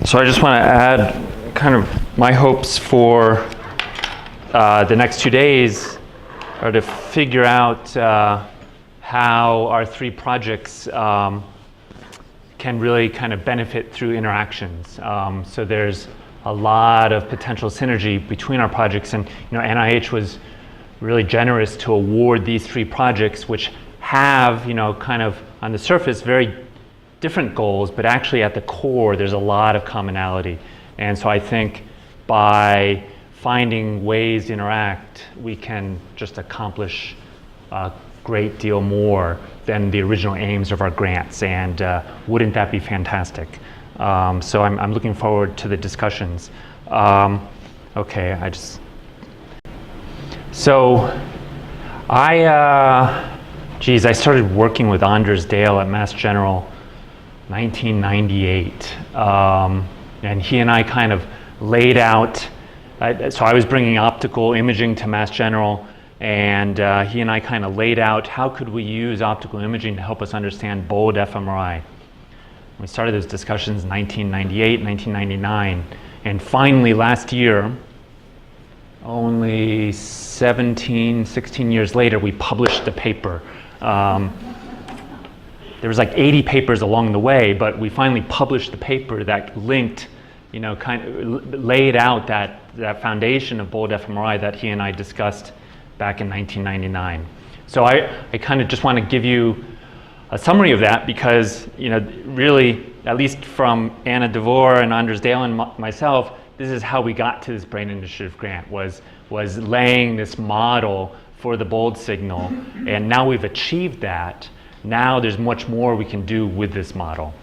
So I just want to add kind of my hopes for the next 2 days are to figure out how our 3 projects can really kind of benefit through interactions. So there's a lot of potential synergy between our projects, and NIH was really generous to award these 3 projects, which have kind of on the surface very different goals, but actually at the core there's a lot of commonality. And so I think by finding ways to interact, we can just accomplish a great deal more than the original aims of our grants, and wouldn't that be fantastic? So I'm looking forward to the discussions. Okay, I started working with Anders Dale at Mass General 1998, and he and I kind of laid out, so I was bringing optical imaging to Mass General, and he and I kind of laid out how could we use optical imaging to help us understand bold fMRI. We started those discussions in 1998, 1999, and finally last year, only 16 years later, we published the paper. There was like 80 papers along the way, but we finally published the paper that linked, kind of laid out that foundation of bold fMRI that he and I discussed back in 1999. So I kind of just want to give you a summary of that because, really, at least from Anna DeVore and Anders Dale and myself, this is how we got to this Brain Initiative grant, was laying this model for the bold signal, and now we've achieved that. Now there's much more we can do with this model,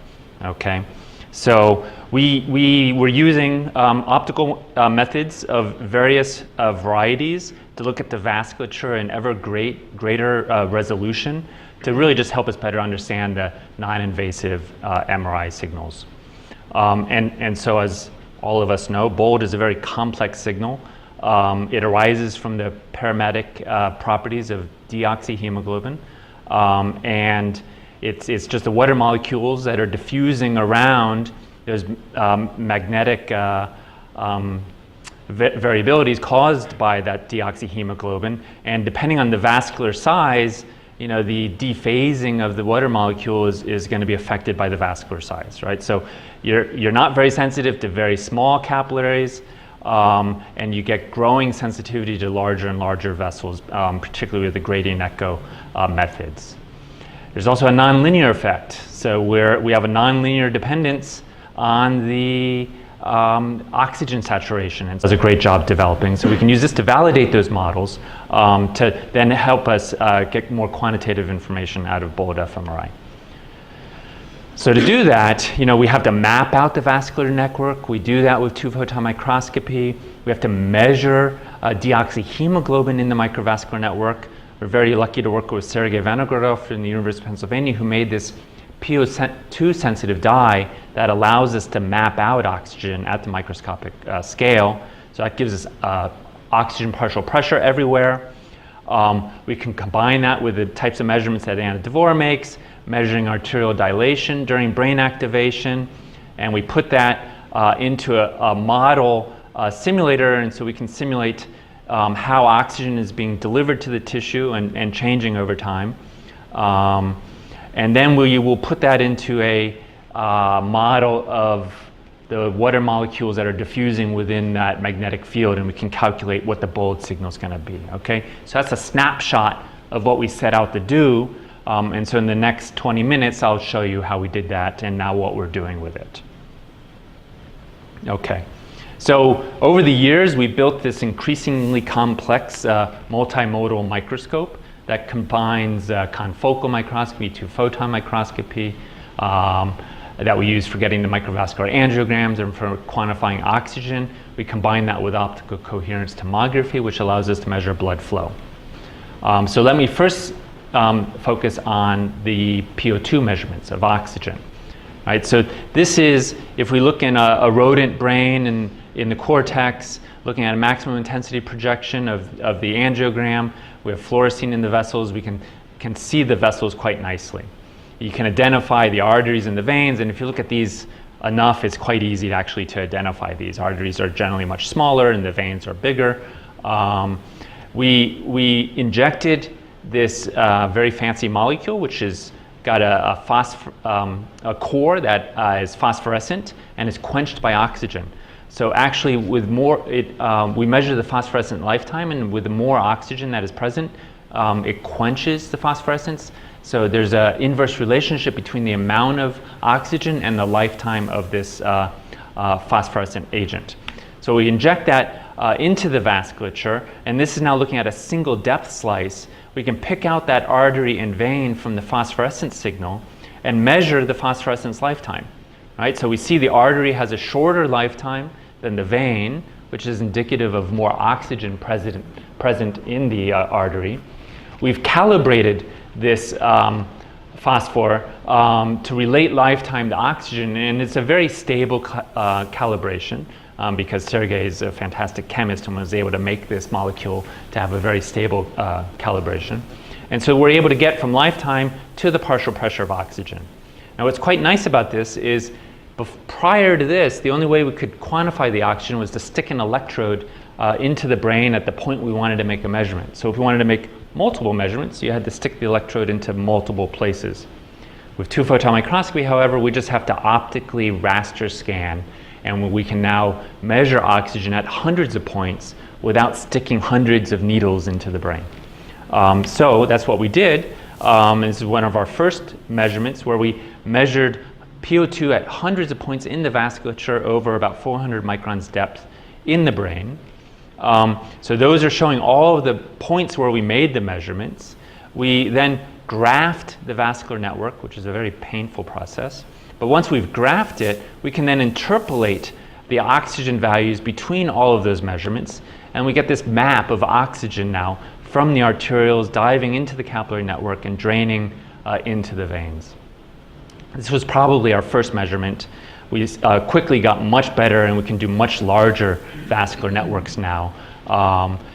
okay? So we were using optical methods of various varieties to look at the vasculature in ever greater resolution to really just help us better understand the non-invasive MRI signals. And so as all of us know, bold is a very complex signal. It arises from the parametric properties of deoxyhemoglobin. And it's just the water molecules that are diffusing around those magnetic variabilities caused by that deoxyhemoglobin. And depending on the vascular size, the dephasing of the water molecule is going to be affected by the vascular size, right? So you're not very sensitive to very small capillaries, and you get growing sensitivity to larger and larger vessels, particularly with the gradient echo methods. There's also a nonlinear effect. So we have a nonlinear dependence on the oxygen saturation, and does a great job developing. So we can use this to validate those models to then help us get more quantitative information out of bold fMRI. So to do that, we have to map out the vascular network. We do that with 2-photon microscopy. We have to measure deoxyhemoglobin in the microvascular network. We're very lucky to work with Sergei Vinogradov from the University of Pennsylvania, who made this PO2 sensitive dye that allows us to map out oxygen at the microscopic scale. So that gives us oxygen partial pressure everywhere. We can combine that with the types of measurements that Anna DeVore makes, measuring arterial dilation during brain activation, and we put that into a model simulator, and so we can simulate how oxygen is being delivered to the tissue and changing over time. And then we will put that into a model of the water molecules that are diffusing within that magnetic field, and we can calculate what the bold signal is going to be, okay? So that's a snapshot of what we set out to do. And so in the next 20 minutes, I'll show you how we did that and now what we're doing with it. Okay, so over the years, we built this increasingly complex multimodal microscope that combines confocal microscopy, 2-photon microscopy, that we use for getting the microvascular angiograms and for quantifying oxygen. We combine that with optical coherence tomography, which allows us to measure blood flow. So let me first focus on the PO2 measurements of oxygen. Right, so this is, if we look in a rodent brain and in the cortex, looking at a maximum intensity projection of the angiogram, we have fluorescein in the vessels. We can see the vessels quite nicely. You can identify the arteries and the veins, and if you look at these enough, it's quite easy to actually to identify these. Arteries are generally much smaller and the veins are bigger. We injected this very fancy molecule, which is got a core that is phosphorescent and is quenched by oxygen. So actually, with more, we measure the phosphorescent lifetime, and with the more oxygen that is present, it quenches the phosphorescence. So there's an inverse relationship between the amount of oxygen and the lifetime of this phosphorescent agent. So we inject that into the vasculature, and this is now looking at a single depth slice. We can pick out that artery and vein from the phosphorescence signal and measure the phosphorescence lifetime. Right? So we see the artery has a shorter lifetime than the vein, which is indicative of more oxygen present in the artery. We've calibrated this phosphor to relate lifetime to oxygen, and it's a very stable calibration because Sergey is a fantastic chemist and was able to make this molecule to have a very stable calibration. And so we're able to get from lifetime to the partial pressure of oxygen. Now what's quite nice about this is prior to this, the only way we could quantify the oxygen was to stick an electrode into the brain at the point we wanted to make a measurement. So if we wanted to make multiple measurements, you had to stick the electrode into multiple places. With two-photon microscopy, however, we just have to optically raster scan, and we can now measure oxygen at hundreds of points without sticking hundreds of needles into the brain. So that's what we did. This is one of our first measurements where we measured PO2 at hundreds of points in the vasculature over about 400 microns depth in the brain. So those are showing all of the points where we made the measurements. We then graphed the vascular network, which is a very painful process. But once we've graphed it, we can then interpolate the oxygen values between all of those measurements, and we get this map of oxygen now from the arterioles diving into the capillary network and draining into the veins. This was probably our first measurement. We quickly got much better, and we can do much larger vascular networks now.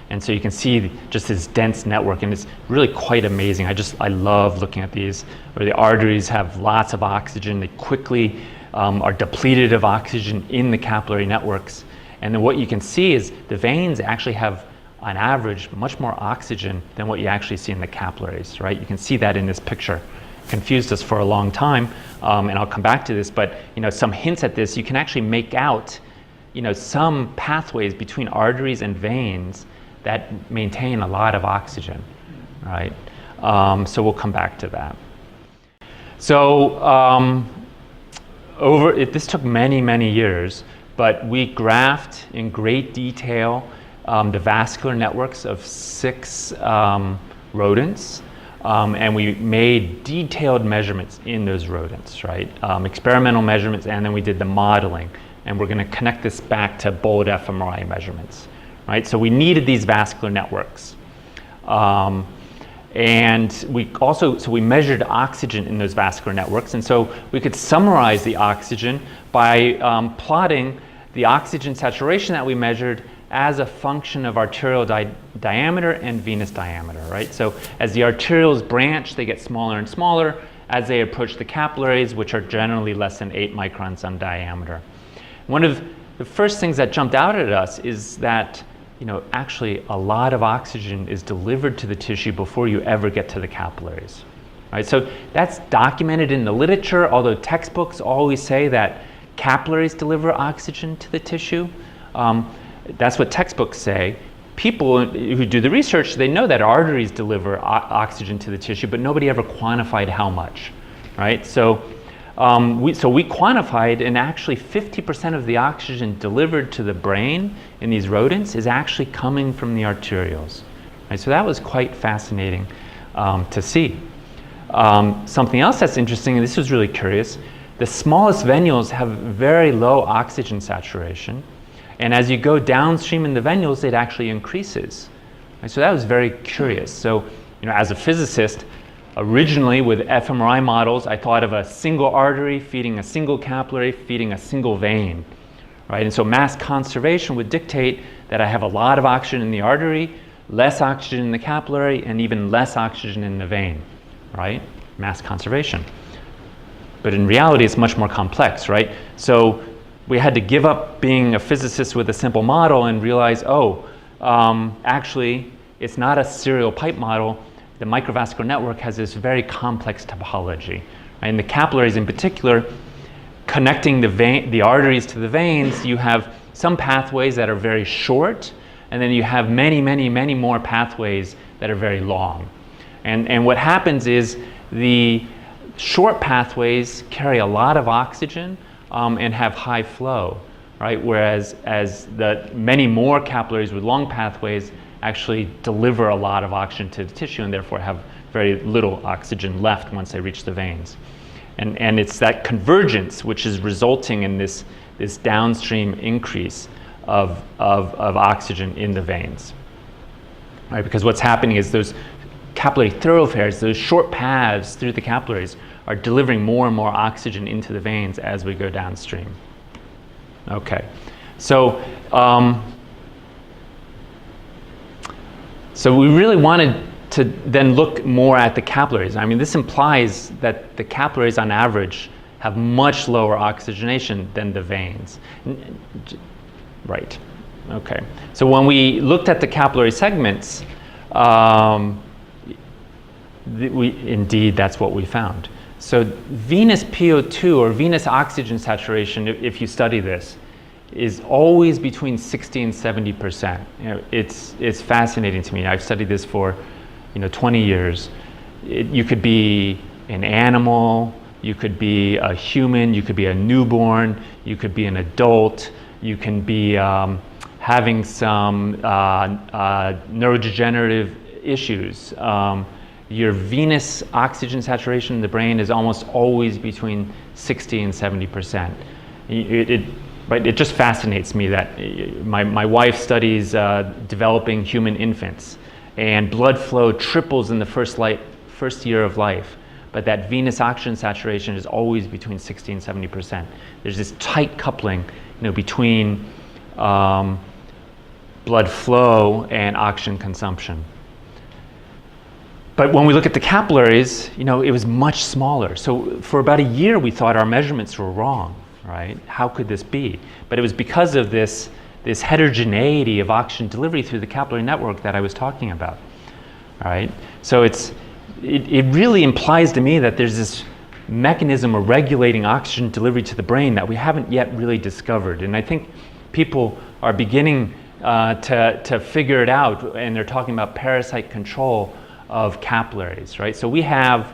And so you can see just this dense network, and it's really quite amazing. I love looking at these, where the arteries have lots of oxygen. They quickly are depleted of oxygen in the capillary networks. And then what you can see is the veins actually have, on average, much more oxygen than what you actually see in the capillaries, right? You can see that in this picture. Confused us for a long time, and I'll come back to this, but some hints at this. You can actually make out some pathways between arteries and veins that maintain a lot of oxygen, right? So we'll come back to that. So this took many years, but we graphed in great detail the vascular networks of 6 rodents. And we made detailed measurements in those rodents, right? Experimental measurements, and then we did the modeling. And we're going to connect this back to bold fMRI measurements, right? So we needed these vascular networks. And we measured oxygen in those vascular networks. And so we could summarize the oxygen by plotting the oxygen saturation that we measured as a function of arterial diameter and venous diameter, right? So as the arterioles branch, they get smaller and smaller as they approach the capillaries, which are generally less than 8 microns in diameter. One of the first things that jumped out at us is that actually a lot of oxygen is delivered to the tissue before you ever get to the capillaries, right? So that's documented in the literature, although textbooks always say that capillaries deliver oxygen to the tissue. That's what textbooks say. People who do the research, they know that arteries deliver oxygen to the tissue, but nobody ever quantified how much, right? So we quantified, and actually 50% of the oxygen delivered to the brain in these rodents is actually coming from the arterioles, right? So that was quite fascinating to see. Something else that's interesting, and this was really curious, the smallest venules have very low oxygen saturation. And as you go downstream in the venules, it actually increases. And so that was very curious. So, as a physicist, originally with fMRI models, I thought of a single artery feeding a single capillary, feeding a single vein, right? And so mass conservation would dictate that I have a lot of oxygen in the artery, less oxygen in the capillary, and even less oxygen in the vein, right? Mass conservation. but in reality it's much more complex, right? So we had to give up being a physicist with a simple model and realize, actually it's not a serial pipe model. The microvascular network has this very complex topology. And the capillaries in particular, connecting the arteries to the veins, you have some pathways that are very short, and then you have many, many, many more pathways that are very long. And what happens is the short pathways carry a lot of oxygen and have high flow, right? Whereas the many more capillaries with long pathways actually deliver a lot of oxygen to the tissue and therefore have very little oxygen left once they reach the veins. And it's that convergence which is resulting in this downstream increase of oxygen in the veins, right? Because what's happening is those capillary thoroughfares, those short paths through the capillaries, are delivering more and more oxygen into the veins as we go downstream. Okay, so we really wanted to then look more at the capillaries. I mean, this implies that the capillaries on average have much lower oxygenation than the veins. Right, okay. So when we looked at the capillary segments, indeed that's what we found. So venous PO2, or venous oxygen saturation, if you study this, is always between 60 and 70%. You know, it's fascinating to me. I've studied this for 20 years. You could be an animal, you could be a human, you could be a newborn, you could be an adult, you can be having some neurodegenerative issues. Your venous oxygen saturation in the brain is almost always between 60 and 70%. But it just fascinates me that my wife studies developing human infants, and blood flow triples in the first year of life, but that venous oxygen saturation is always between 60 and 70%. There's this tight coupling, between blood flow and oxygen consumption. But when we look at the capillaries, it was much smaller. So for about a year, we thought our measurements were wrong, right? How could this be? But it was because of this heterogeneity of oxygen delivery through the capillary network that I was talking about, all right? So it really implies to me that there's this mechanism of regulating oxygen delivery to the brain that we haven't yet really discovered. And I think people are beginning to figure it out, and they're talking about parasite control of capillaries, right? So we have,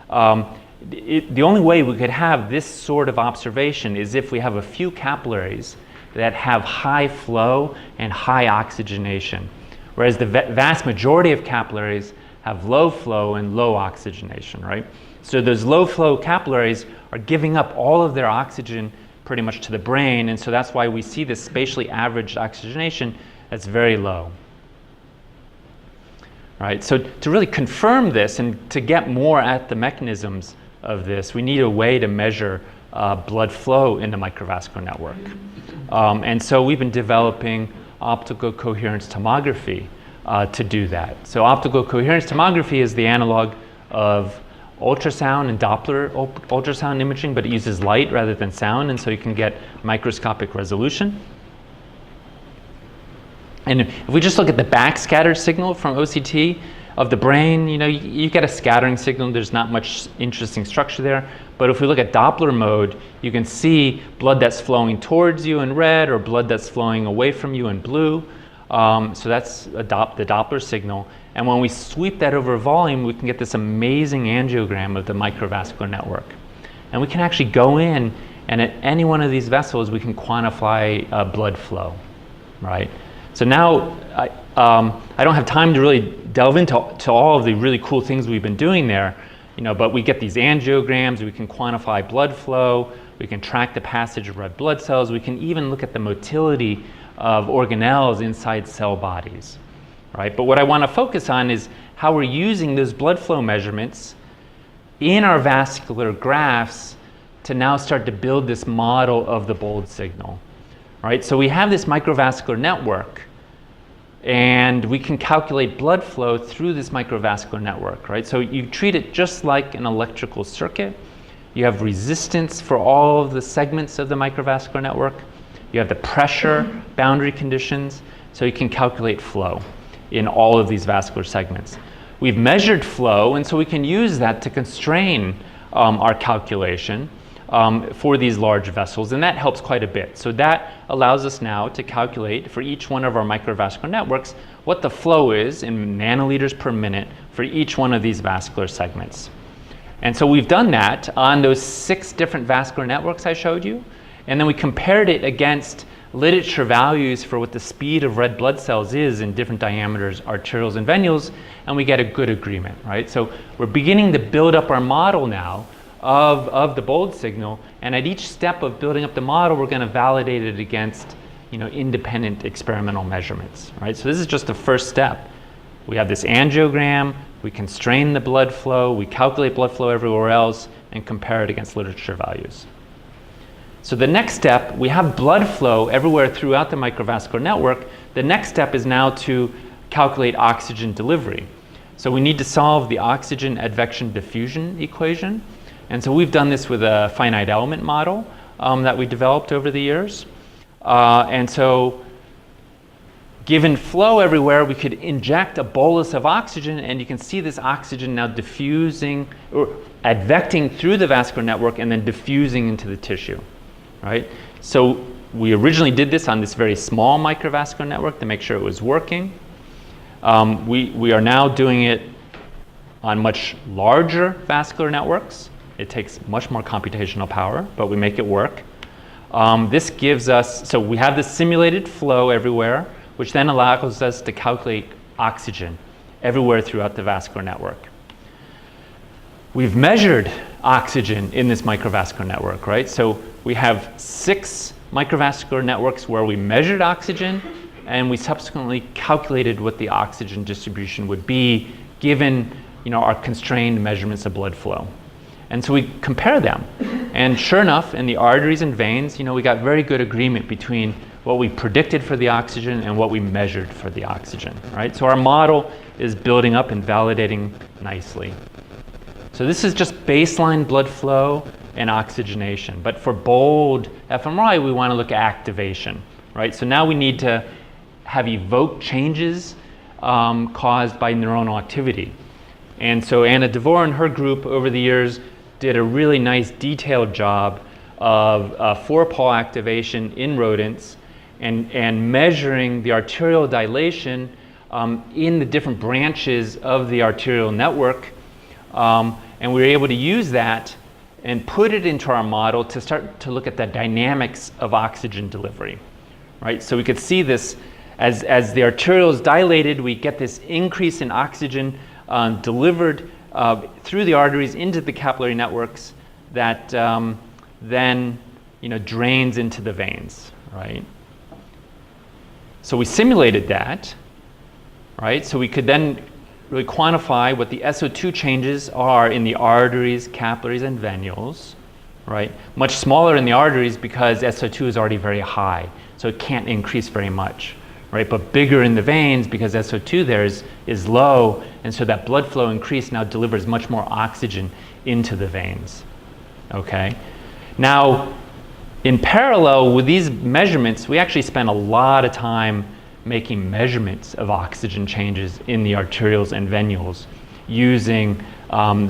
the only way we could have this sort of observation is if we have a few capillaries that have high flow and high oxygenation, whereas the vast majority of capillaries have low flow and low oxygenation, right? So those low flow capillaries are giving up all of their oxygen pretty much to the brain, and so that's why we see this spatially averaged oxygenation that's very low. Right, so to really confirm this and to get more at the mechanisms of this, we need a way to measure blood flow in the microvascular network. And so we've been developing optical coherence tomography to do that. So optical coherence tomography is the analog of ultrasound and Doppler ultrasound imaging, but it uses light rather than sound, and so you can get microscopic resolution. And if we just look at the backscatter signal from OCT of the brain, you get a scattering signal. There's not much interesting structure there. But if we look at Doppler mode, you can see blood that's flowing towards you in red or blood that's flowing away from you in blue. So that's the Doppler signal. And when we sweep that over volume, we can get this amazing angiogram of the microvascular network. And we can actually go in, and at any one of these vessels, we can quantify blood flow, right? So now I don't have time to really delve into all of the really cool things we've been doing there, but we get these angiograms, we can quantify blood flow, we can track the passage of red blood cells, we can even look at the motility of organelles inside cell bodies, right? But what I want to focus on is how we're using those blood flow measurements in our vascular graphs to now start to build this model of the BOLD signal. Right, so we have this microvascular network, and we can calculate blood flow through this microvascular network, right? So you treat it just like an electrical circuit, You have resistance for all of the segments of the microvascular network. You have the pressure boundary conditions, so you can calculate flow in all of these vascular segments. We've measured flow, and so we can use that to constrain our calculation for these large vessels, and that helps quite a bit. So that allows us now to calculate for each one of our microvascular networks what the flow is in nanoliters per minute for each one of these vascular segments. And so we've done that on those 6 different vascular networks I showed you, and then we compared it against literature values for what the speed of red blood cells is in different diameters, arterioles and venules, and we get a good agreement, right? So we're beginning to build up our model now of the BOLD signal, and at each step of building up the model, we're going to validate it against, independent experimental measurements, right? So this is just the first step. We have this angiogram, we constrain the blood flow, we calculate blood flow everywhere else, and compare it against literature values. So the next step, we have blood flow everywhere throughout the microvascular network. The next step is now to calculate oxygen delivery. So we need to solve the oxygen advection diffusion equation. And so we've done this with a finite element model that we developed over the years. And so given flow everywhere, we could inject a bolus of oxygen, and you can see this oxygen now diffusing or advecting through the vascular network and then diffusing into the tissue, right? So we originally did this on this very small microvascular network to make sure it was working. We are now doing it on much larger vascular networks. It takes much more computational power, but we make it work. This gives us, so we have this simulated flow everywhere, which then allows us to calculate oxygen everywhere throughout the vascular network. We've measured oxygen in this microvascular network, right? So we have 6 microvascular networks where we measured oxygen, and we subsequently calculated what the oxygen distribution would be given, our constrained measurements of blood flow. And so we compare them. And sure enough, in the arteries and veins, we got very good agreement between what we predicted for the oxygen and what we measured for the oxygen, right? So our model is building up and validating nicely. So this is just baseline blood flow and oxygenation. But for BOLD fMRI, we want to look at activation, right? So now we need to have evoked changes caused by neuronal activity. And so Anna DeVore and her group over the years did a really nice detailed job of 4-pole activation in rodents and measuring the arterial dilation in the different branches of the arterial network. And we were able to use that and put it into our model to start to look at the dynamics of oxygen delivery, right? So we could see this as the arterioles dilated, we get this increase in oxygen delivered through the arteries into the capillary networks that then drains into the veins, right? So we simulated that, right? So we could then really quantify what the SO2 changes are in the arteries, capillaries, and venules, right? Much smaller in the arteries because SO2 is already very high, so it can't increase very much, right? But bigger in the veins because SO2 there is low, and so that blood flow increase now delivers much more oxygen into the veins, okay? Now, in parallel with these measurements, we actually spent a lot of time making measurements of oxygen changes in the arterioles and venules using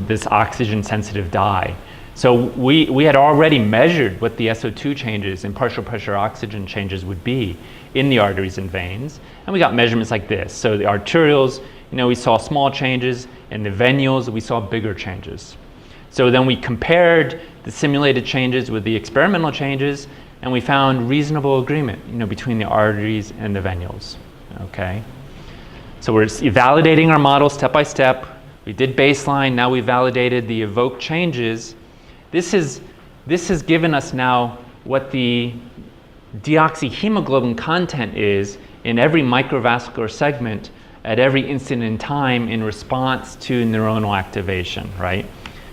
this oxygen-sensitive dye. So we had already measured what the SO2 changes and partial pressure oxygen changes would be in the arteries and veins, and we got measurements like this. So the arterioles, we saw small changes, and the venules, we saw bigger changes. So then we compared the simulated changes with the experimental changes, and we found reasonable agreement, between the arteries and the venules, okay? So we're validating our model step by step. We did baseline, now we validated the evoked changes. This has given us now what the deoxyhemoglobin content is in every microvascular segment at every instant in time in response to neuronal activation, right?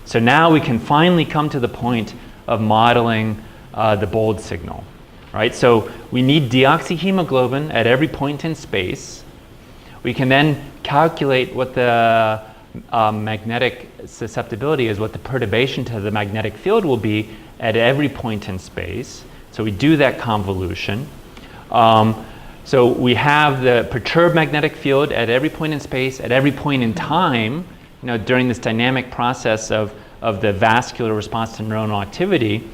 So now we can finally come to the point of modeling the BOLD signal, right? So we need deoxyhemoglobin at every point in space. We can then calculate what the magnetic susceptibility is what the perturbation to the magnetic field will be at every point in space. So we do that convolution. So we have the perturbed magnetic field at every point in space, at every point in time, during this dynamic process of the vascular response to neuronal activity.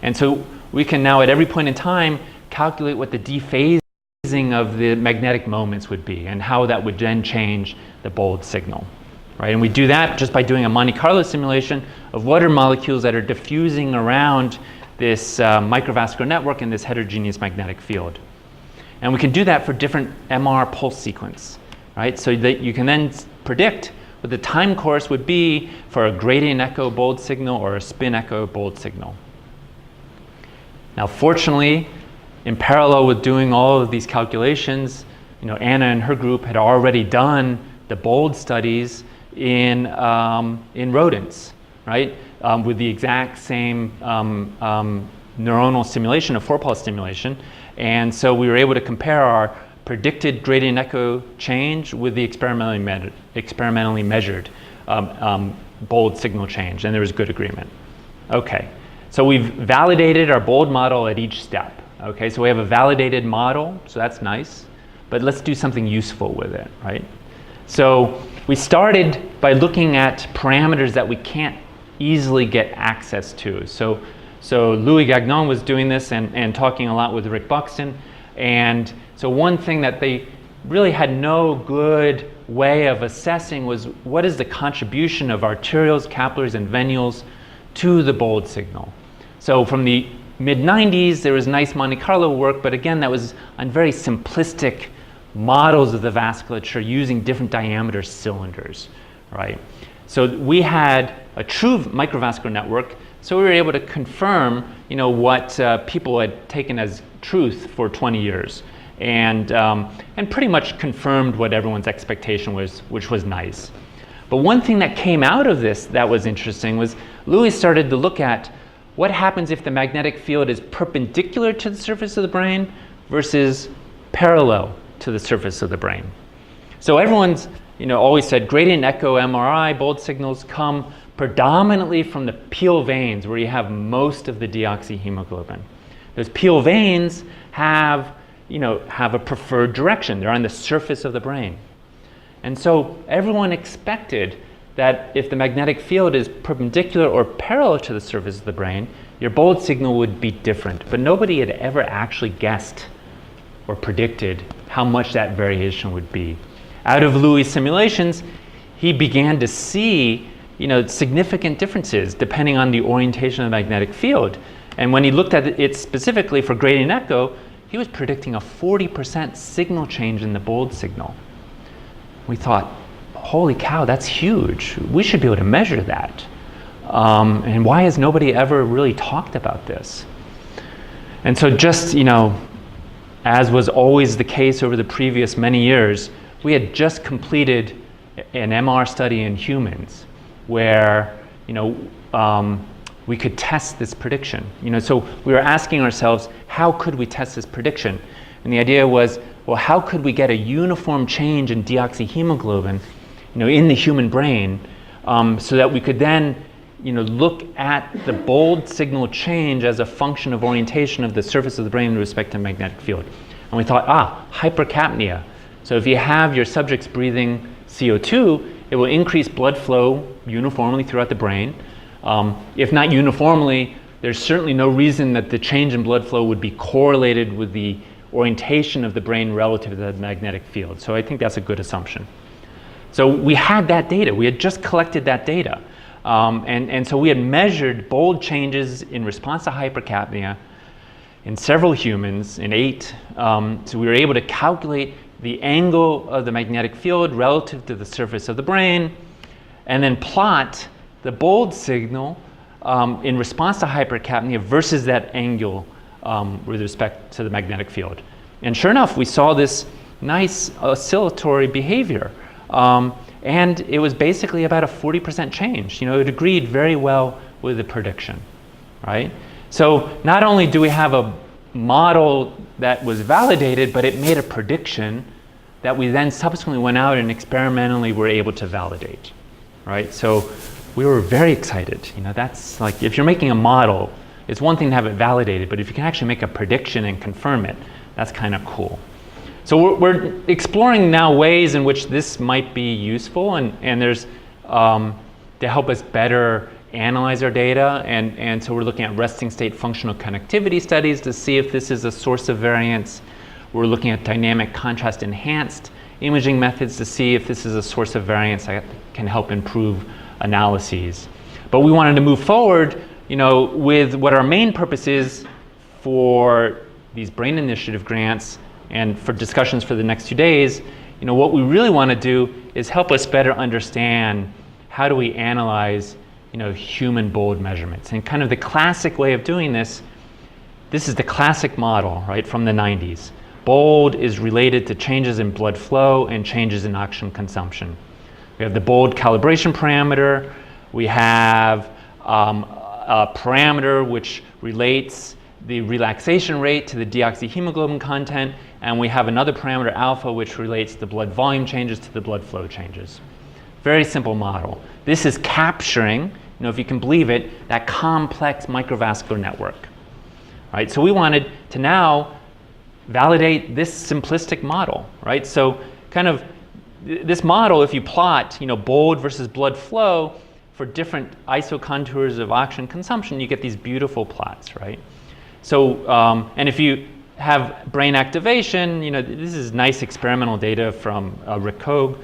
And so we can now, at every point in time, calculate what the dephasing of the magnetic moments would be and how that would then change the bold signal. Right? And we do that just by doing a Monte Carlo simulation of water molecules that are diffusing around this microvascular network in this heterogeneous magnetic field. And we can do that for different MR pulse sequence, right? So that you can then predict what the time course would be for a gradient echo bold signal or a spin echo bold signal. Now, fortunately, in parallel with doing all of these calculations, Anna and her group had already done the bold studies in rodents, right? With the exact same neuronal simulation of 4-pulse stimulation. And so we were able to compare our predicted gradient echo change with the experimentally measured bold signal change, and there was good agreement. Okay, so we've validated our bold model at each step. Okay, so we have a validated model, so that's nice, but let's do something useful with it, right? So we started by looking at parameters that we can't easily get access to. So Louis Gagnon was doing this and talking a lot with Rick Buxton. And so one thing that they really had no good way of assessing was what is the contribution of arterioles, capillaries, and venules to the bold signal. So from the mid-90s, there was nice Monte Carlo work, but again, that was on very simplistic models of the vasculature using different diameter cylinders, right? So we had a true microvascular network, so we were able to confirm, what people had taken as truth for 20 years, and pretty much confirmed what everyone's expectation was, which was nice. But one thing that came out of this that was interesting was Louis started to look at what happens if the magnetic field is perpendicular to the surface of the brain versus parallel to the surface of the brain. So everyone's always said gradient echo MRI bold signals come predominantly from the Peel veins where you have most of the deoxyhemoglobin. Those Peel veins have a preferred direction. They're on the surface of the brain. And so everyone expected that if the magnetic field is perpendicular or parallel to the surface of the brain, your bold signal would be different. But nobody had ever actually guessed or predicted how much that variation would be. Out of Louis' simulations, he began to see significant differences depending on the orientation of the magnetic field. And when he looked at it specifically for gradient echo, he was predicting a 40% signal change in the bold signal. We thought, holy cow, that's huge. We should be able to measure that. And why has nobody ever really talked about this? And so just, as was always the case over the previous many years, we had just completed an MR study in humans where, we could test this prediction. So we were asking ourselves, how could we test this prediction? And the idea was, well, how could we get a uniform change in deoxyhemoglobin, in the human brain, so that we could then, look at the bold signal change as a function of orientation of the surface of the brain with respect to magnetic field. And we thought, hypercapnia. So if you have your subjects breathing CO2, it will increase blood flow uniformly throughout the brain. If not uniformly, there's certainly no reason that the change in blood flow would be correlated with the orientation of the brain relative to the magnetic field. So I think that's a good assumption. So we had that data. We had just collected that data. And so we had measured bold changes in response to hypercapnia in several humans, in 8. So we were able to calculate the angle of the magnetic field relative to the surface of the brain, and then plot the bold signal in response to hypercapnia versus that angle with respect to the magnetic field. And sure enough, we saw this nice oscillatory behavior. And it was basically about a 40% change. It agreed very well with the prediction, right? So not only do we have a model that was validated, but it made a prediction that we then subsequently went out and experimentally were able to validate. right? So we were very excited. You know, that's like, if you're making a model, it's one thing to have it validated, but if you can actually make a prediction and confirm it, that's kind of cool. So we're exploring now ways in which this might be useful, and there's to help us better analyze our data, and so we're looking at resting state functional connectivity studies to see if this is a source of variance. We're looking at dynamic contrast enhanced imaging methods to see if this is a source of variance that can help improve analyses. But we wanted to move forward, you know, with what our main purpose is for these Brain Initiative grants and for discussions for the next 2 days. You know, what we really want to do is help us better understand how do we analyze, you know, human BOLD measurements. And kind of the classic way of doing this is the classic model, right, from the 90s. BOLD is related to changes in blood flow and changes in oxygen consumption. We have the BOLD calibration parameter. We have a parameter which relates the relaxation rate to the deoxyhemoglobin content, and we have another parameter alpha which relates the blood volume changes to the blood flow changes. Very simple model. This is capturing, you know, if you can believe it, that complex microvascular network. Right? So we wanted to now validate this simplistic model, right? So kind of this model, if you plot, you know, BOLD versus blood flow for different isocontours of oxygen consumption, you get these beautiful plots, right? So, and if you have brain activation, you know, this is nice experimental data from Rick Kogue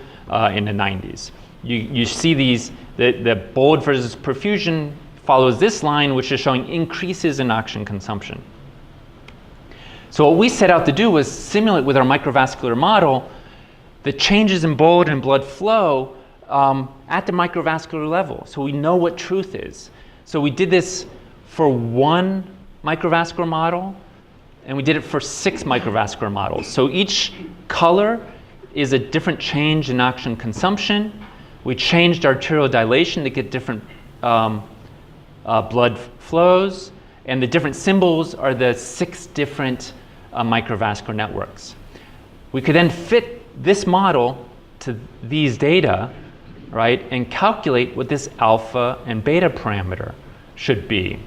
in the 90s. You see these, the BOLD versus perfusion follows this line, which is showing increases in oxygen consumption. So what we set out to do was simulate with our microvascular model the changes in BOLD and blood flow at the microvascular level, so we know what truth is. So we did this for one microvascular model, and we did it for 6 microvascular models. So each color is a different change in oxygen consumption. We changed arterial dilation to get different blood flows, and the different symbols are the 6 different microvascular networks. We could then fit this model to these data, right, and calculate what this alpha and beta parameter should be.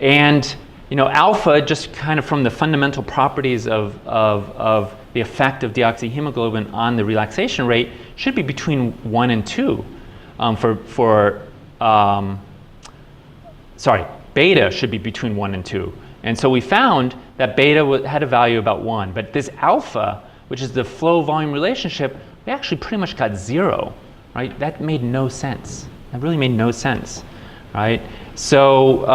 And you know, alpha, just kind of from the fundamental properties of the effect of deoxyhemoglobin on the relaxation rate, should be between 1 and 2. Beta should be between 1 and 2. And so we found that beta had a value about 1. But this alpha, which is the flow-volume relationship, we actually pretty much got 0. Right? That made no sense. That really made no sense. Right? So,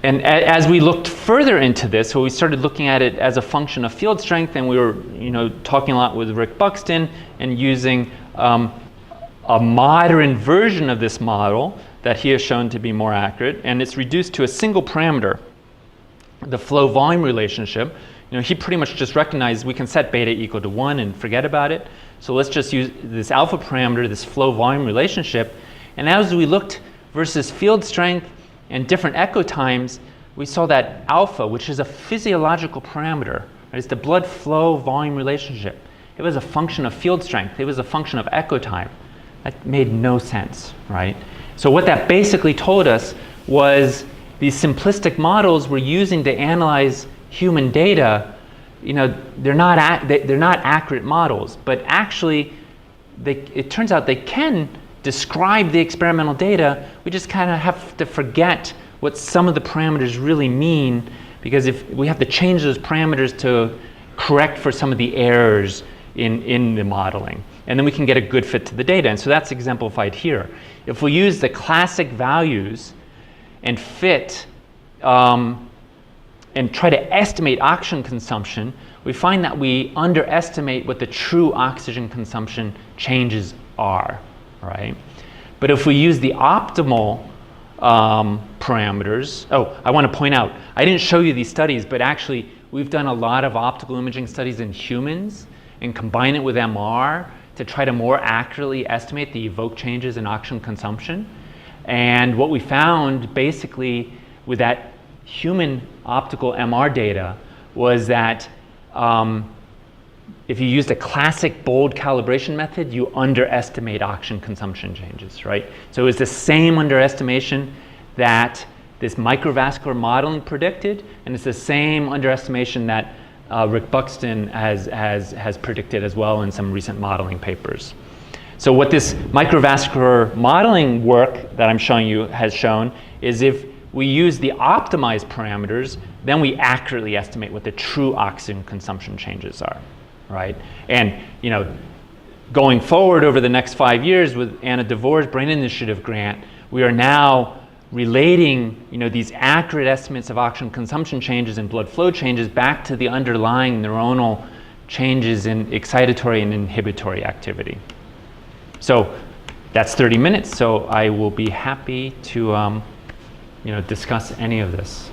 and as we looked further into this, so we started looking at it as a function of field strength, and we were, you know, talking a lot with Rick Buxton and using a modern version of this model that he has shown to be more accurate, and it's reduced to a single parameter, the flow-volume relationship. You know, he pretty much just recognized we can set beta equal to 1 and forget about it. So let's just use this alpha parameter, this flow-volume relationship, and as we looked versus field strength and different echo times, we saw that alpha, which is a physiological parameter, right? It's the blood flow volume relationship. It was a function of field strength. It was a function of echo time. That made no sense, right? So what that basically told us was these simplistic models we're using to analyze human data, you know, they're not accurate models, but actually it turns out they can describe the experimental data. We just kind of have to forget what some of the parameters really mean, because if we have to change those parameters to correct for some of the errors in the modeling, and then we can get a good fit to the data. And so that's exemplified here. If we use the classic values and fit and try to estimate oxygen consumption, we find that we underestimate what the true oxygen consumption changes are. Right? But if we use the optimal parameters, I want to point out, I didn't show you these studies, but actually we've done a lot of optical imaging studies in humans and combine it with MR to try to more accurately estimate the evoked changes in oxygen consumption. And what we found basically with that human optical MR data was that if you used a classic bold calibration method, you underestimate oxygen consumption changes, right? So it was the same underestimation that this microvascular modeling predicted, and it's the same underestimation that Rick Buxton has predicted as well in some recent modeling papers. So what this microvascular modeling work that I'm showing you has shown is if we use the optimized parameters, then we accurately estimate what the true oxygen consumption changes are, right? And going forward over the next 5 years with Anna DeVore's Brain Initiative grant, we are now relating these accurate estimates of oxygen consumption changes and blood flow changes back to the underlying neuronal changes in excitatory and inhibitory activity. So that's 30 minutes, so I will be happy to discuss any of this.